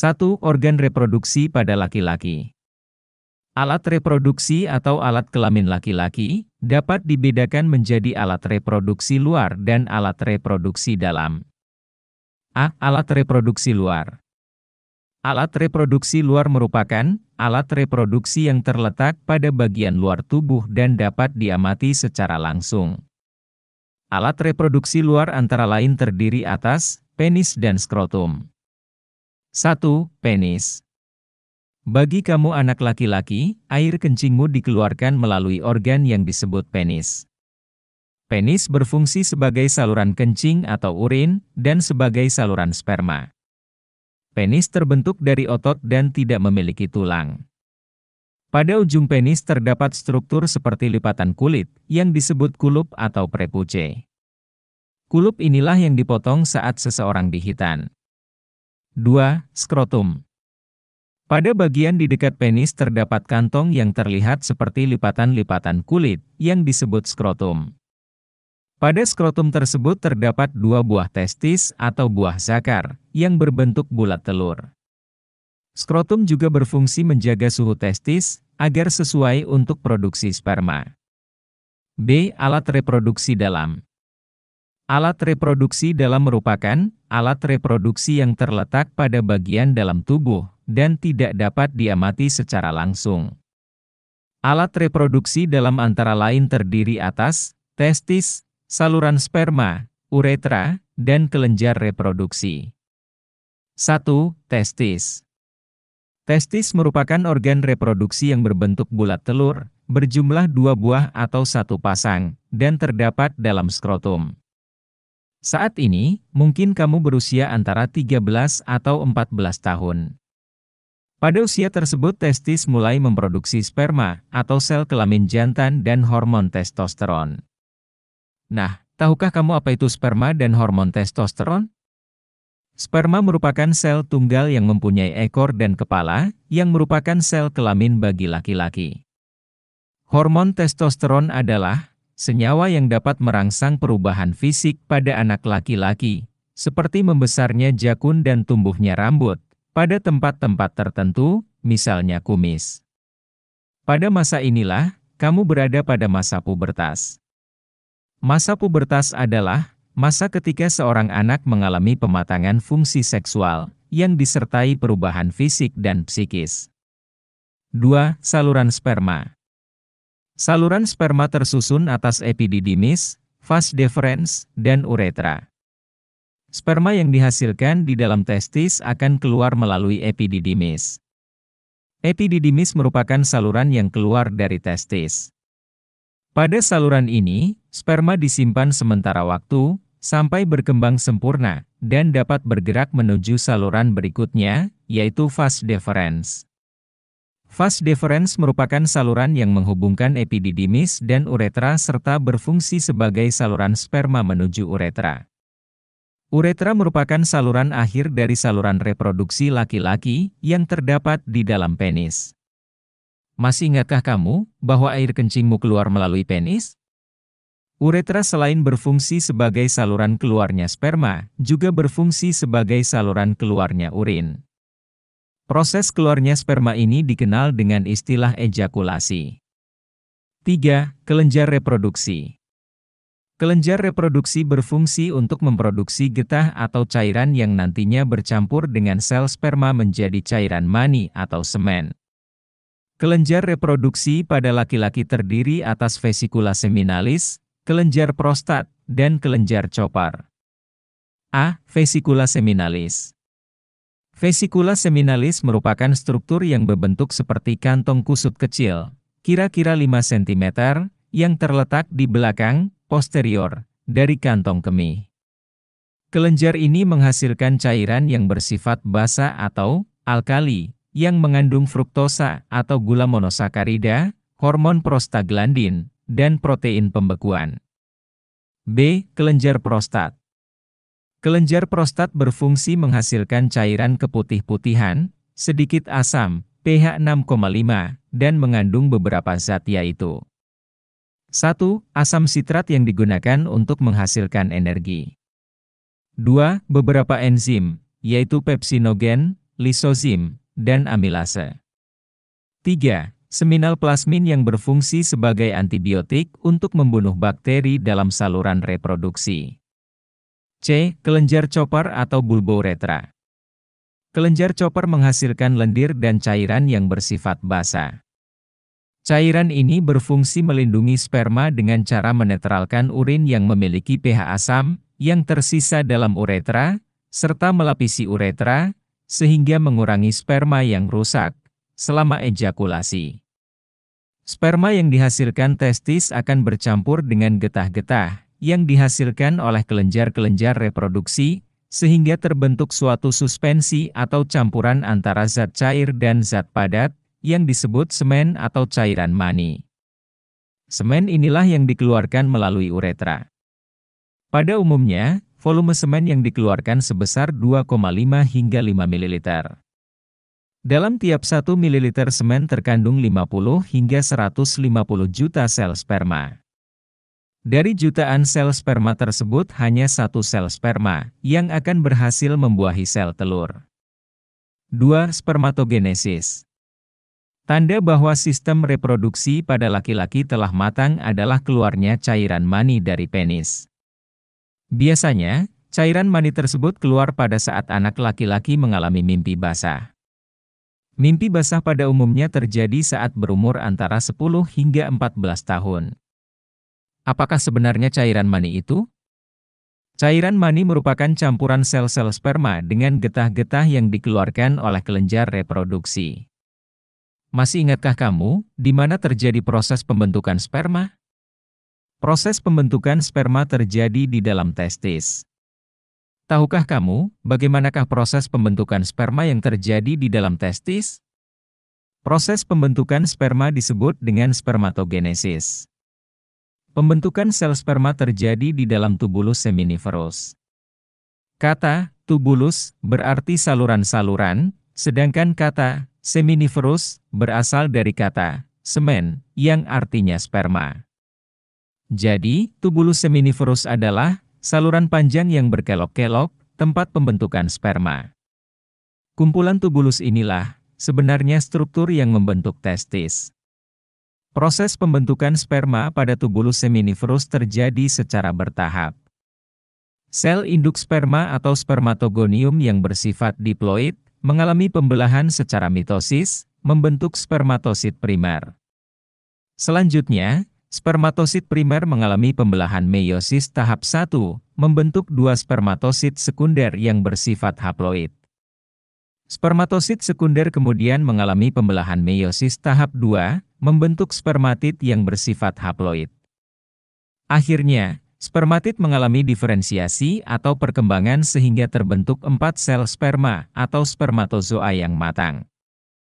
1. Organ reproduksi pada laki-laki. Alat reproduksi atau alat kelamin laki-laki dapat dibedakan menjadi alat reproduksi luar dan alat reproduksi dalam. A. Alat reproduksi luar. Alat reproduksi luar merupakan alat reproduksi yang terletak pada bagian luar tubuh dan dapat diamati secara langsung. Alat reproduksi luar antara lain terdiri atas penis dan skrotum. 1. Penis. Bagi kamu anak laki-laki, air kencingmu dikeluarkan melalui organ yang disebut penis. Penis berfungsi sebagai saluran kencing atau urin, dan sebagai saluran sperma. Penis terbentuk dari otot dan tidak memiliki tulang. Pada ujung penis terdapat struktur seperti lipatan kulit, yang disebut kulup atau prepuce. Kulup inilah yang dipotong saat seseorang dihitan. 2. Skrotum. Pada bagian di dekat penis terdapat kantong yang terlihat seperti lipatan-lipatan kulit, yang disebut skrotum. Pada skrotum tersebut terdapat 2 buah testis atau buah zakar, yang berbentuk bulat telur. Skrotum juga berfungsi menjaga suhu testis, agar sesuai untuk produksi sperma. B. Alat reproduksi dalam. Alat reproduksi dalam merupakan alat reproduksi yang terletak pada bagian dalam tubuh, dan tidak dapat diamati secara langsung. Alat reproduksi dalam antara lain terdiri atas testis, saluran sperma, uretra, dan kelenjar reproduksi. 1. Testis. Testis merupakan organ reproduksi yang berbentuk bulat telur, berjumlah 2 buah atau 1 pasang, dan terdapat dalam skrotum. Saat ini, mungkin kamu berusia antara 13 atau 14 tahun. Pada usia tersebut testis mulai memproduksi sperma, atau sel kelamin jantan dan hormon testosteron. Nah, tahukah kamu apa itu sperma dan hormon testosteron? Sperma merupakan sel tunggal yang mempunyai ekor dan kepala, yang merupakan sel kelamin bagi laki-laki. Hormon testosteron adalah senyawa yang dapat merangsang perubahan fisik pada anak laki-laki, seperti membesarnya jakun dan tumbuhnya rambut, pada tempat-tempat tertentu, misalnya kumis. Pada masa inilah, kamu berada pada masa pubertas. Masa pubertas adalah masa ketika seorang anak mengalami pematangan fungsi seksual, yang disertai perubahan fisik dan psikis. 2. Saluran sperma. Saluran sperma tersusun atas epididymis, vas deferens, dan uretra. Sperma yang dihasilkan di dalam testis akan keluar melalui epididymis. Epididymis merupakan saluran yang keluar dari testis. Pada saluran ini, sperma disimpan sementara waktu, sampai berkembang sempurna, dan dapat bergerak menuju saluran berikutnya, yaitu vas deferens. Vas deferens merupakan saluran yang menghubungkan epididymis dan uretra serta berfungsi sebagai saluran sperma menuju uretra. Uretra merupakan saluran akhir dari saluran reproduksi laki-laki yang terdapat di dalam penis. Masih ingatkah kamu bahwa air kencingmu keluar melalui penis? Uretra selain berfungsi sebagai saluran keluarnya sperma, juga berfungsi sebagai saluran keluarnya urin. Proses keluarnya sperma ini dikenal dengan istilah ejakulasi. 3. Kelenjar reproduksi. Kelenjar reproduksi berfungsi untuk memproduksi getah atau cairan yang nantinya bercampur dengan sel sperma menjadi cairan mani atau semen. Kelenjar reproduksi pada laki-laki terdiri atas vesikula seminalis, kelenjar prostat, dan kelenjar copar. A. Vesikula seminalis. Vesikula seminalis merupakan struktur yang berbentuk seperti kantong kusut kecil, kira-kira 5 cm, yang terletak di belakang, posterior, dari kantong kemih. Kelenjar ini menghasilkan cairan yang bersifat basa atau alkali, yang mengandung fruktosa atau gula monosakarida, hormon prostaglandin, dan protein pembekuan. B. Kelenjar prostat. Kelenjar prostat berfungsi menghasilkan cairan keputih-putihan, sedikit asam, pH 6,5, dan mengandung beberapa zat yaitu 1. Asam sitrat yang digunakan untuk menghasilkan energi. 2. Beberapa enzim, yaitu pepsinogen, lisozim, dan amilase. 3. Seminal plasmin yang berfungsi sebagai antibiotik untuk membunuh bakteri dalam saluran reproduksi. C. Kelenjar chopper atau bulbouretra. Kelenjar chopper menghasilkan lendir dan cairan yang bersifat basa. Cairan ini berfungsi melindungi sperma dengan cara menetralkan urin yang memiliki pH asam yang tersisa dalam uretra, serta melapisi uretra, sehingga mengurangi sperma yang rusak selama ejakulasi. Sperma yang dihasilkan testis akan bercampur dengan getah-getah yang dihasilkan oleh kelenjar-kelenjar reproduksi, sehingga terbentuk suatu suspensi atau campuran antara zat cair dan zat padat, yang disebut semen atau cairan mani. Semen inilah yang dikeluarkan melalui uretra. Pada umumnya, volume semen yang dikeluarkan sebesar 2,5 hingga 5 ml. Dalam tiap 1 ml semen terkandung 50 hingga 150 juta sel sperma. Dari jutaan sel sperma tersebut hanya 1 sel sperma yang akan berhasil membuahi sel telur. 2. Spermatogenesis. Tanda bahwa sistem reproduksi pada laki-laki telah matang adalah keluarnya cairan mani dari penis. Biasanya, cairan mani tersebut keluar pada saat anak laki-laki mengalami mimpi basah. Mimpi basah pada umumnya terjadi saat berumur antara 10 hingga 14 tahun. Apakah sebenarnya cairan mani itu? Cairan mani merupakan campuran sel-sel sperma dengan getah-getah yang dikeluarkan oleh kelenjar reproduksi. Masih ingatkah kamu, di mana terjadi proses pembentukan sperma? Proses pembentukan sperma terjadi di dalam testis. Tahukah kamu, bagaimanakah proses pembentukan sperma yang terjadi di dalam testis? Proses pembentukan sperma disebut dengan spermatogenesis. Pembentukan sel sperma terjadi di dalam tubulus seminiferus. Kata tubulus berarti saluran-saluran, sedangkan kata seminiferus berasal dari kata semen yang artinya sperma. Jadi, tubulus seminiferus adalah saluran panjang yang berkelok-kelok, tempat pembentukan sperma. Kumpulan tubulus inilah sebenarnya struktur yang membentuk testis. Proses pembentukan sperma pada tubulus seminiferus terjadi secara bertahap. Sel induk sperma atau spermatogonium yang bersifat diploid mengalami pembelahan secara mitosis, membentuk spermatosit primer. Selanjutnya, spermatosit primer mengalami pembelahan meiosis tahap 1, membentuk 2 spermatosit sekunder yang bersifat haploid. Spermatosit sekunder kemudian mengalami pembelahan meiosis tahap 2, membentuk spermatid yang bersifat haploid. Akhirnya, spermatid mengalami diferensiasi atau perkembangan sehingga terbentuk 4 sel sperma atau spermatozoa yang matang.